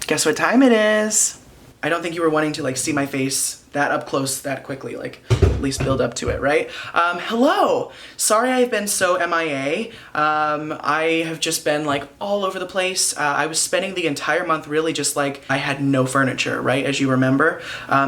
Guess what time it is? I don't think you were wanting to like see my face that up close that quickly, like at least build up to it, right? Hello! Sorry I've been so MIA. I have just been like all over the place. I was spending the entire month really just like I had no furniture, right? As you remember.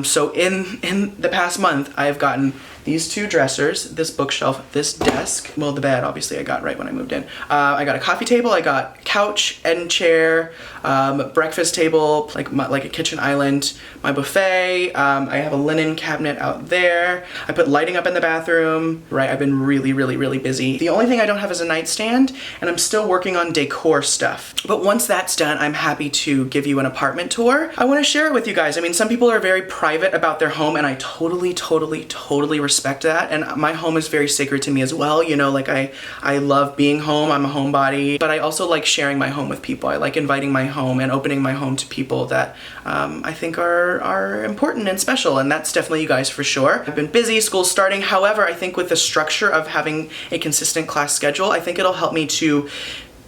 So in the past month, I've gotten these two dressers, this bookshelf, this desk, well the bed obviously I got right when I moved in. I got a coffee table, I got couch and chair, breakfast table, like a kitchen island, my buffet, I have a linen cabinet out there. I put lighting up in the bathroom, right? I've been really busy. The only thing I don't have is a nightstand, and I'm still working on decor stuff. But once that's done, I'm happy to give you an apartment tour. I wanna share it with you guys. I mean, some people are very private about their home, and I totally respect that, and my home is very sacred to me as well. You know, like I love being home, I'm a homebody, but I also like sharing my home with people. I like inviting my home and opening my home to people that I think are important and special, and that's definitely you guys for sure. I've been busy, school's starting. However, I think with the structure of having a consistent class schedule, I think it'll help me to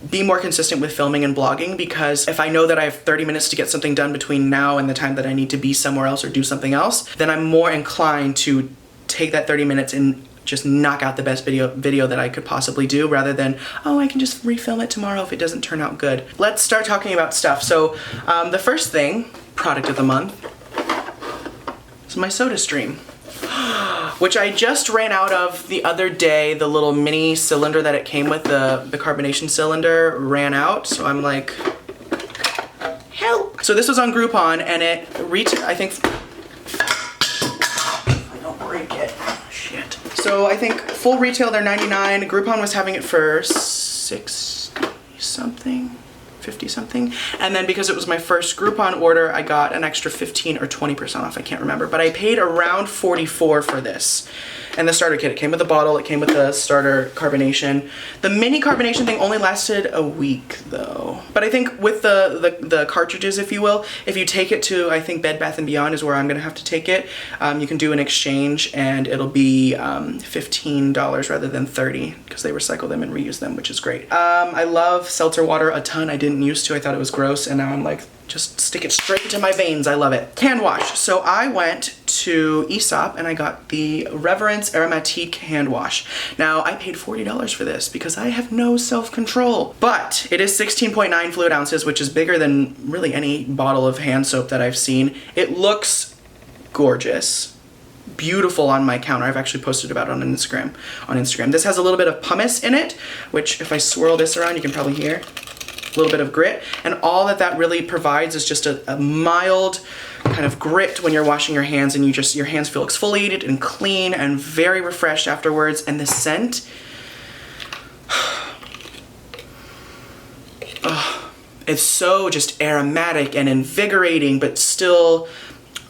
be more consistent with filming and blogging, because if I know that I have 30 minutes to get something done between now and the time that I need to be somewhere else or do something else, then I'm more inclined to take that 30 minutes and just knock out the best video that I could possibly do, rather than, oh, I can just refilm it tomorrow if it doesn't turn out good. Let's start talking about stuff. So the first thing, product of the month, is my Soda Stream, which I just ran out of the other day. The little mini cylinder that it came with, the carbonation cylinder, ran out, so I'm like, help. So this was on Groupon, and it I think, so I think full retail they're $99. Groupon was having it for 60 something, 50 something. And then because it was my first Groupon order, I got an extra 15 or 20% off, I can't remember. But I paid around $44 for this. And the starter kit, it came with a bottle, it came with the starter carbonation. The mini carbonation thing only lasted a week though. But I think with the cartridges, if you will, if you take it to, I think Bed Bath & Beyond is where I'm gonna have to take it, you can do an exchange and it'll be $15 rather than $30, because they recycle them and reuse them, which is great. I love seltzer water a ton. I didn't used to, I thought it was gross, and now I'm like, just stick it straight into my veins. I love it. Hand wash. So I went to Aesop and I got the Reverence Aromatique hand wash. Now I paid $40 for this because I have no self-control, but it is 16.9 fluid ounces, which is bigger than really any bottle of hand soap that I've seen. It looks gorgeous. Beautiful on my counter. I've actually posted about it on Instagram. This has a little bit of pumice in it, which if I swirl this around, you can probably hear. A little bit of grit, and all that really provides is just a mild kind of grit when you're washing your hands, and your hands feel exfoliated and clean and very refreshed afterwards. And the scent, it's so just aromatic and invigorating, but still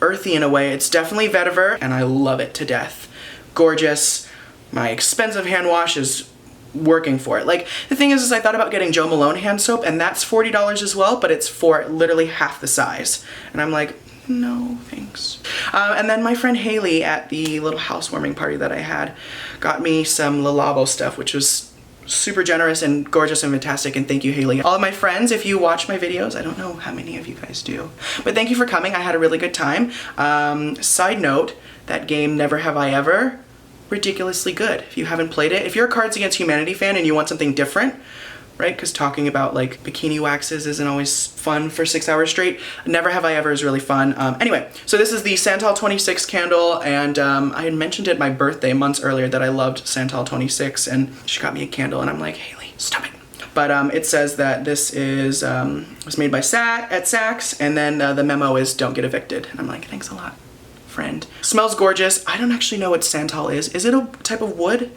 earthy in a way. It's definitely vetiver, and I love it to death. Gorgeous. My expensive hand wash is working for it. Like, the thing is I thought about getting Jo Malone hand soap, and that's $40 as well, but it's for literally half the size. And I'm like, no, thanks. And then my friend Haley at the little housewarming party that I had got me some Labo stuff, which was super generous and gorgeous and fantastic, and thank you, Haley. All of my friends, if you watch my videos, I don't know how many of you guys do, but thank you for coming. I had a really good time. Side note, that game Never Have I Ever, ridiculously good. If you haven't played it, if you're a Cards Against Humanity fan and you want something different, right, because talking about like bikini waxes isn't always fun for 6 hours straight, Never Have I Ever is really fun. Anyway, so this is the Santal 26 candle, and I had mentioned at my birthday months earlier that I loved Santal 26, and she got me a candle, and I'm like, Haley, stop it. But it says that this is was made by at Saks, and then the memo is don't get evicted, and I'm like, thanks a lot, friend. Smells gorgeous. I don't actually know what Santal is. Is it a type of wood?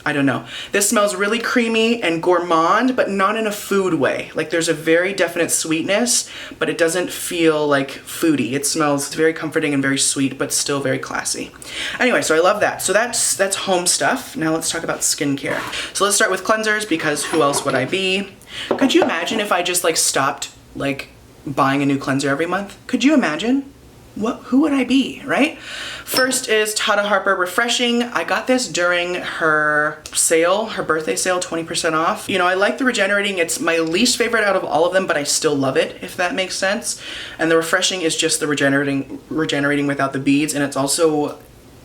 I don't know. This smells really creamy and gourmand, but not in a food way. Like, there's a very definite sweetness, but it doesn't feel like foodie. It smells very comforting and very sweet, but still very classy. Anyway, so I love that. So that's home stuff. Now let's talk about skincare. So let's start with cleansers, because who else would I be? Could you imagine if I just like stopped like buying a new cleanser every month? Could you imagine? who would I be, right? First is Tata Harper Refreshing. I got this during her sale, her birthday sale, 20% off. You know, I like the regenerating. It's my least favorite out of all of them, but I still love it, if that makes sense. And the refreshing is just the regenerating without the beads, and it's also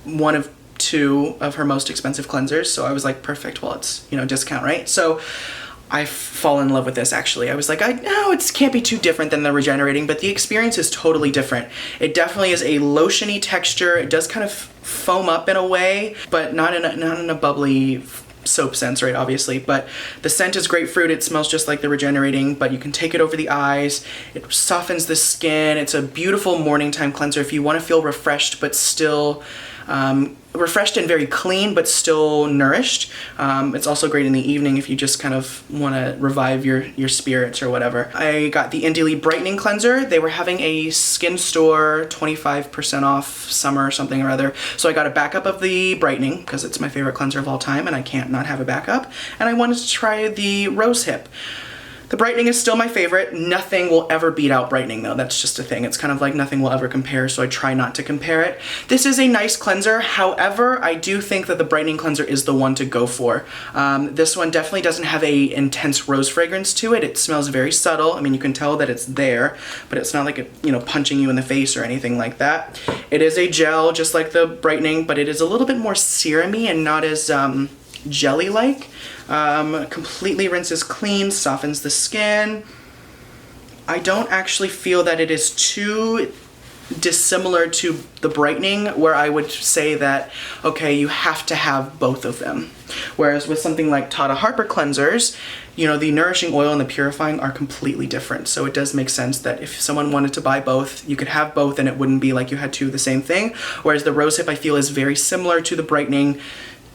one of 2 of her most expensive cleansers. So I was like, perfect, well, it's, you know, discount, right? So I've fallen in love with this, actually. I was like, no, it can't be too different than the regenerating, but the experience is totally different. It definitely is a lotiony texture. It does kind of foam up in a way, but not in a bubbly soap sense, right, obviously. But the scent is grapefruit. It smells just like the regenerating, but you can take it over the eyes. It softens the skin. It's a beautiful morning time cleanser if you want to feel refreshed, but still refreshed and very clean, but still nourished. It's also great in the evening if you just kind of want to revive your spirits or whatever. I got the Indie Brightening Cleanser. They were having a skin store 25% off summer or something or other. So I got a backup of the Brightening because it's my favorite cleanser of all time and I can't not have a backup. And I wanted to try the Rosehip. The Brightening is still my favorite. Nothing will ever beat out Brightening though. That's just a thing. It's kind of like nothing will ever compare, so I try not to compare it. This is a nice cleanser. However, I do think that the Brightening cleanser is the one to go for. This one definitely doesn't have a intense rose fragrance to it. It smells very subtle. I mean, you can tell that it's there, but it's not like it, you know, punching you in the face or anything like that. It is a gel, just like the Brightening, but it is a little bit more serum-y and not as jelly-like. Completely rinses clean, softens the skin. I don't actually feel that it is too dissimilar to the Brightening, where I would say that, okay, you have to have both of them. Whereas with something like Tata Harper cleansers, you know, the nourishing oil and the purifying are completely different. So it does make sense that if someone wanted to buy both, you could have both and it wouldn't be like you had 2 of the same thing. Whereas the Rosehip I feel is very similar to the Brightening,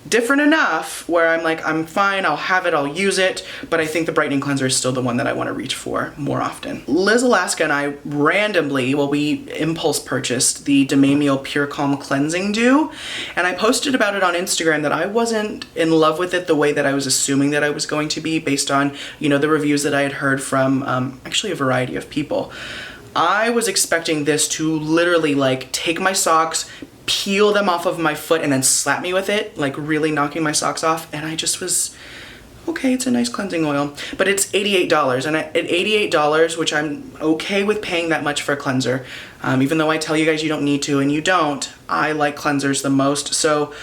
different enough where I'm like, I'm fine, I'll have it, I'll use it, but I think the Brightening cleanser is still the one that I want to reach for more often. Liz Alaska and I randomly, we impulse purchased the Mamiel Pure Calm Cleansing Dew, and I posted about it on Instagram that I wasn't in love with it the way that I was assuming that I was going to be based on, you know, the reviews that I had heard from actually a variety of people. I was expecting this to literally like take my socks, peel them off of my foot and then slap me with it, like really knocking my socks off, and I just was, okay, it's a nice cleansing oil, but it's $88, and at $88, which I'm okay with paying that much for a cleanser, even though I tell you guys you don't need to, and you don't, I like cleansers the most, so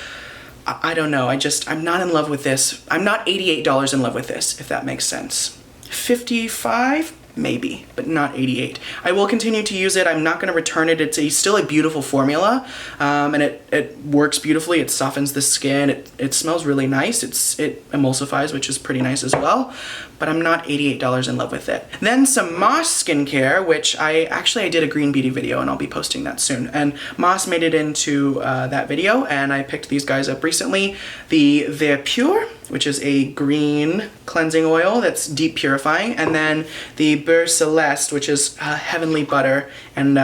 I don't know, I'm not in love with this. I'm not $88 in love with this, if that makes sense. $55? Maybe, but not 88. I will continue to use it. I'm not going to return it. It's still a beautiful formula, and it works beautifully. It softens the skin. It smells really nice. It emulsifies, which is pretty nice as well, but I'm not $88 in love with it. Then some Moss skincare, which I did a green beauty video, and I'll be posting that soon. And Moss made it into that video, and I picked these guys up recently. The Vert Pure, which is a green cleansing oil that's deep purifying, and then the Beurre Celeste, which is heavenly butter, and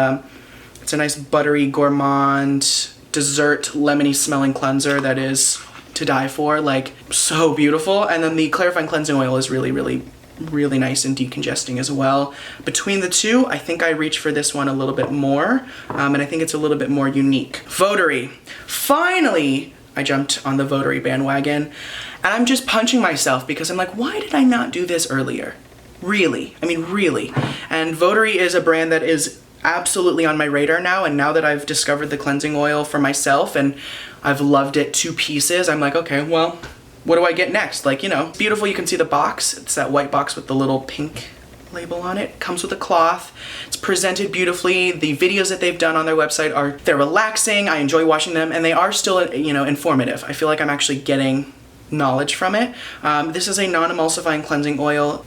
it's a nice buttery gourmand dessert lemony smelling cleanser that is to die for, like so beautiful. And then the clarifying cleansing oil is really nice and decongesting as well. Between the two, I think I reach for this one a little bit more, and I think it's a little bit more unique. Votary. Finally, I jumped on the Votary bandwagon, and I'm just punching myself because I'm like, why did I not do this earlier? Really, I mean really. And Votary is a brand that is absolutely on my radar now, and now that I've discovered the cleansing oil for myself and I've loved it to pieces, I'm like, okay, well, what do I get next? Like, you know, beautiful. You can see the box. It's that white box with the little pink label on it. Comes with a cloth. It's presented beautifully. The videos that they've done on their website they're relaxing. I enjoy watching them, and they are still, you know, informative. I feel like I'm actually getting knowledge from it. This is a non-emulsifying cleansing oil.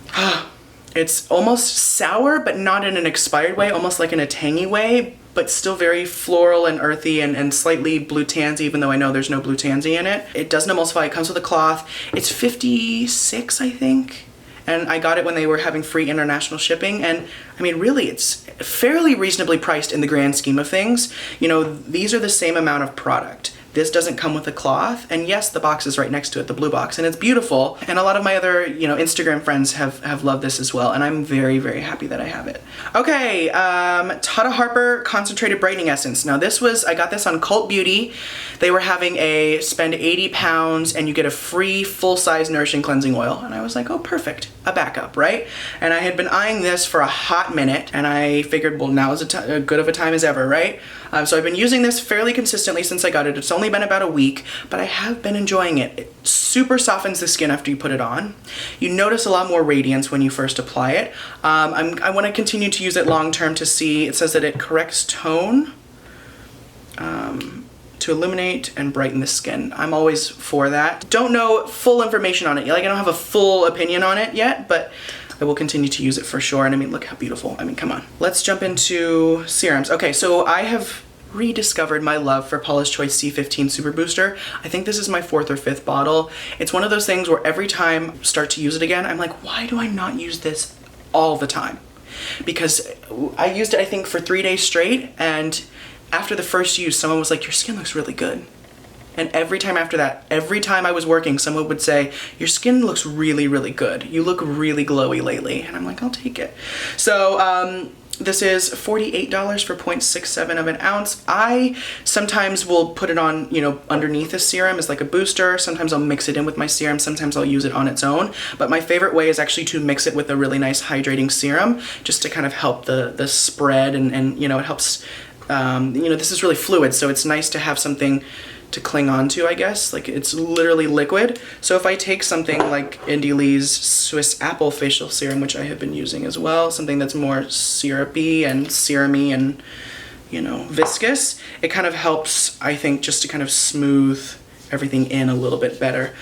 It's almost sour, but not in an expired way, almost like in a tangy way, but still very floral and earthy and slightly blue tansy, even though I know there's no blue tansy in it. It doesn't emulsify, it comes with a cloth. It's $56, I think. And I got it when they were having free international shipping. And I mean, really, it's fairly reasonably priced in the grand scheme of things. You know, these are the same amount of product. This doesn't come with a cloth, and yes, the box is right next to it, the blue box, and it's beautiful. And a lot of my other, you know, Instagram friends have loved this as well, and I'm very, very happy that I have it. Okay, Tata Harper Concentrated Brightening Essence. Now this was, I got this on Cult Beauty. They were having a spend 80 pounds and you get a free full-size nourishing cleansing oil. And I was like, oh, perfect, a backup, right? And I had been eyeing this for a hot minute, and I figured, well, now is as good of a time as ever, right? So I've been using this fairly consistently since I got it. It's only been about a week, but I have been enjoying it. It super softens the skin after you put it on. You notice a lot more radiance when you first apply it. I want to continue to use it long term to see, it says that it corrects tone, to illuminate and brighten the skin. I'm always for that. Don't know full information on it. Like, I don't have a full opinion on it yet, but I will continue to use it for sure. And I mean, look how beautiful. I mean, come on. Let's jump into serums. Okay, so I have rediscovered my love for Paula's Choice C15 Super Booster. I think this is my 4th or 5th bottle. It's one of those things where every time I start to use it again, I'm like, why do I not use this all the time? Because I used it, I think, for 3 days straight, and after the first use, someone was like, your skin looks really good. And every time after that, every time I was working, someone would say, your skin looks really, really good. You look really glowy lately. And I'm like, I'll take it. So this is $48 for 0.67 of an ounce. I sometimes will put it on, you know, underneath a serum as like a booster. Sometimes I'll mix it in with my serum. Sometimes I'll use it on its own. But my favorite way is actually to mix it with a really nice hydrating serum, just to kind of help the spread, and you know, it helps, you know, this is really fluid, so it's nice to have something to cling on to, I guess. Like, it's literally liquid. So if I take something like Indie Lee's Swiss Apple Facial Serum, which I have been using as well, something that's more syrupy and serum-y and, you know, viscous, it kind of helps, I think, just to kind of smooth everything in a little bit better.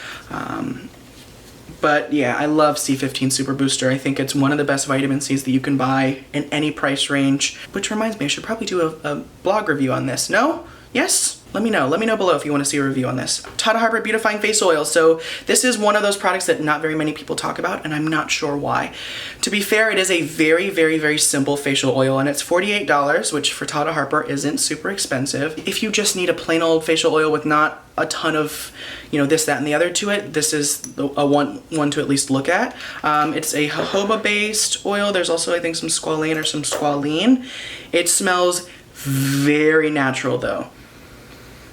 But yeah, I love C15 Super Booster. I think it's one of the best vitamin C's that you can buy in any price range. Which reminds me, I should probably do a blog review on this. No? Yes? Let me know. Let me know below if you want to see a review on this. Tata Harper Beautifying Face Oil. So this is one of those products that not very many people talk about, and I'm not sure why. To be fair, it is a very, very, very simple facial oil, and it's $48, which for Tata Harper isn't super expensive. If you just need a plain old facial oil with not a ton of, you know, this, that, and the other to it, this is a one to at least look at. It's a jojoba-based oil. There's also, I think, some squalane or some squalene. It smells very natural, though.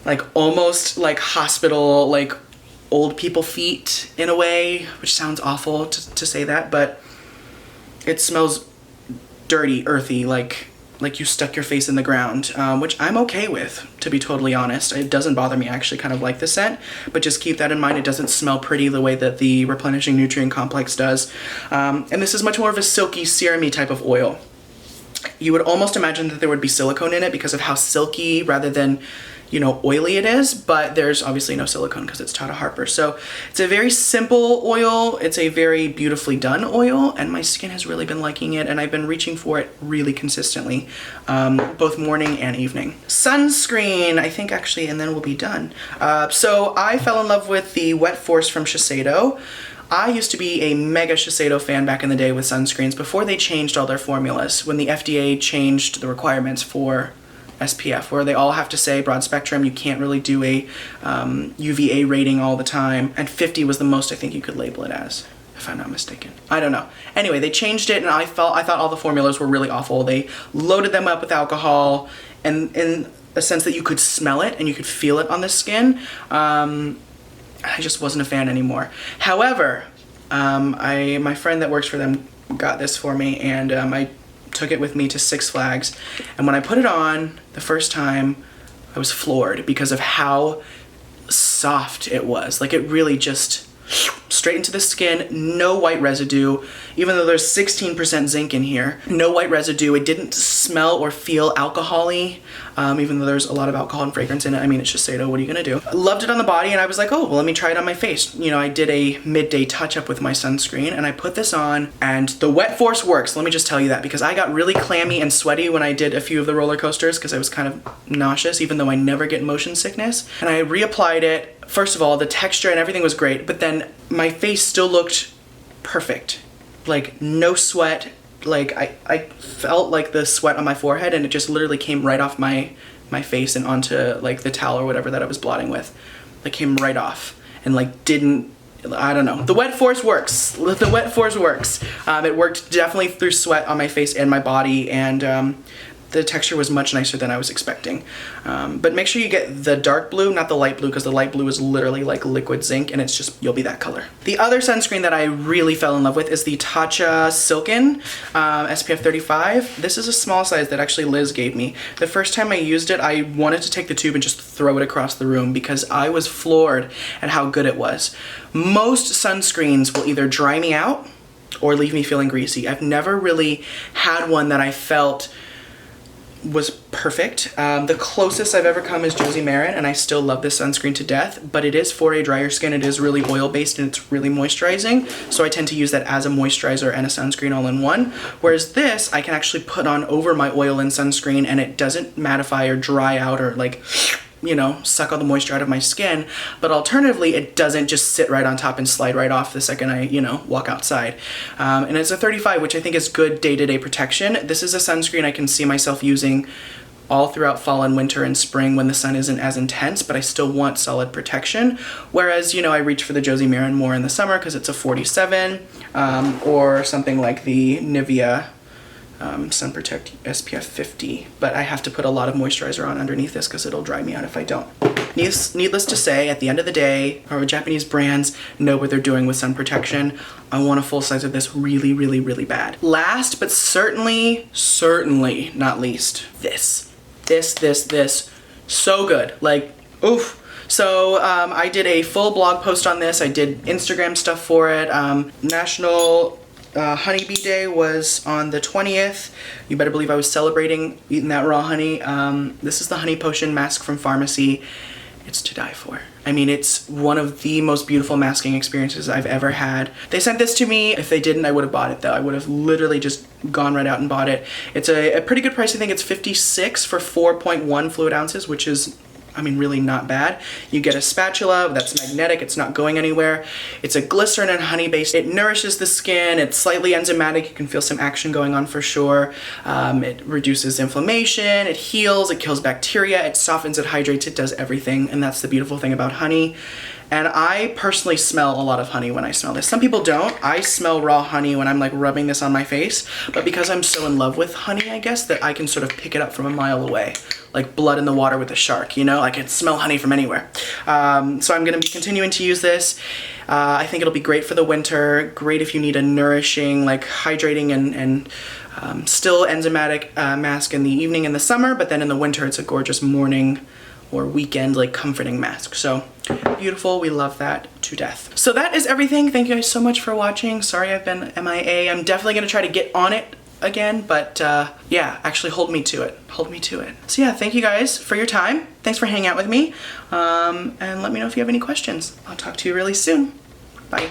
Like, almost like hospital, like old people feet in a way, which sounds awful to say that, but it smells dirty, earthy, like you stuck your face in the ground, which I'm okay with, to be totally honest. It doesn't bother me. I actually kind of like the scent, but just keep that in mind. It doesn't smell pretty the way that the Replenishing Nutrient Complex does. And this is much more of a silky, serum-y type of oil. You would almost imagine that there would be silicone in it because of how silky rather than, you know, oily it is, but there's obviously no silicone because it's Tata Harper. So it's a very simple oil. It's a very beautifully done oil, and my skin has really been liking it, and I've been reaching for it really consistently, both morning and evening. Sunscreen, I think, actually, and then we'll be done. So I fell in love with the WetForce from Shiseido. I used to be a mega Shiseido fan back in the day with sunscreens before they changed all their formulas, when the FDA changed the requirements for SPF, where they all have to say broad spectrum. You can't really do a UVA rating all the time, and 50 was the most I think you could label it as, if I'm not mistaken. I don't know. Anyway, they changed it, and I thought all the formulas were really awful. They loaded them up with alcohol, and in a sense that you could smell it and you could feel it on the skin. I just wasn't a fan anymore. However, my friend that works for them got this for me, and I took it with me to Six Flags, and when I put it on the first time, I was floored because of how soft it was. Like, it really just straight into the skin, no white residue, even though there's 16% zinc in here, no white residue. It didn't smell or feel alcohol-y, even though there's a lot of alcohol and fragrance in it. I mean, it's Shiseido, what are you gonna do? I loved it on the body, and I was like, oh, well, let me try it on my face. You know, I did a midday touch-up with my sunscreen, and I put this on, and the WetForce works. Let me just tell you that, because I got really clammy and sweaty when I did a few of the roller coasters, because I was kind of nauseous, even though I never get motion sickness. And I reapplied it. First of all, the texture and everything was great, but then my face still looked perfect. Like, no sweat. Like, I felt like the sweat on my forehead, and it just literally came right off my my face and onto like the towel or whatever that I was blotting with. That came right off and like didn't, I don't know. The WetForce works. The WetForce works. It worked definitely through sweat on my face and my body, and the texture was much nicer than I was expecting. But make sure you get the dark blue, not the light blue, because the light blue is literally like liquid zinc, and it's just, you'll be that color. The other sunscreen that I really fell in love with is the Tatcha Silken SPF 35. This is a small size that actually Liz gave me. The first time I used it, I wanted to take the tube and just throw it across the room because I was floored at how good it was. Most sunscreens will either dry me out or leave me feeling greasy. I've never really had one that I felt was perfect. The closest I've ever come is Josie Maran, and I still love this sunscreen to death, but it is for a drier skin. It is really oil based and it's really moisturizing, so I tend to use that as a moisturizer and a sunscreen all in one. Whereas this, I can actually put on over my oil and sunscreen, and it doesn't mattify or dry out or like, you know, suck all the moisture out of my skin. But alternatively, it doesn't just sit right on top and slide right off the second I, you know, walk outside. And it's a 35, which I think is good day-to-day protection. This is a sunscreen I can see myself using all throughout fall and winter and spring when the sun isn't as intense, but I still want solid protection. Whereas, you know, I reach for the Josie Maran more in the summer because it's a 47, or something like the Nivea Sun Protect SPF 50, but I have to put a lot of moisturizer on underneath this because it'll dry me out if I don't. Needless to say, at the end of the day, our Japanese brands know what they're doing with sun protection. I want a full size of this really, really, really bad. Last, but certainly not least, this. So good, like, oof. So I did a full blog post on this. I did Instagram stuff for it. National Honeybee Day was on the 20th. You better believe I was celebrating eating that raw honey. This is the Honey Potion mask from Farmacy. It's to die for. I mean, it's one of the most beautiful masking experiences I've ever had. They sent this to me. If they didn't, I would have bought it though. I would have literally just gone right out and bought it. It's a pretty good price. I think it's $56 for 4.1 fluid ounces, which is, I mean, really not bad. You get a spatula that's magnetic, it's not going anywhere. It's a glycerin and honey base. It nourishes the skin, it's slightly enzymatic, you can feel some action going on for sure. It reduces inflammation, it heals, it kills bacteria, it softens, it hydrates, it does everything, and that's the beautiful thing about honey. And I personally smell a lot of honey when I smell this. Some people don't. I smell raw honey when I'm like rubbing this on my face, but because I'm so in love with honey, I guess, that I can sort of pick it up from a mile away. Like blood in the water with a shark, you know? I can smell honey from anywhere. So I'm gonna be continuing to use this. I think it'll be great for the winter, great if you need a nourishing, like hydrating and still enzymatic mask in the evening in the summer, but then in the winter it's a gorgeous morning or weekend like comforting mask. So beautiful, we love that to death. So that is everything. Thank you guys so much for watching. Sorry I've been MIA. I'm definitely gonna try to get on it again, but yeah, actually hold me to it. So yeah, thank you guys for your time. Thanks for hanging out with me. And let me know if you have any questions. I'll talk to you really soon. Bye.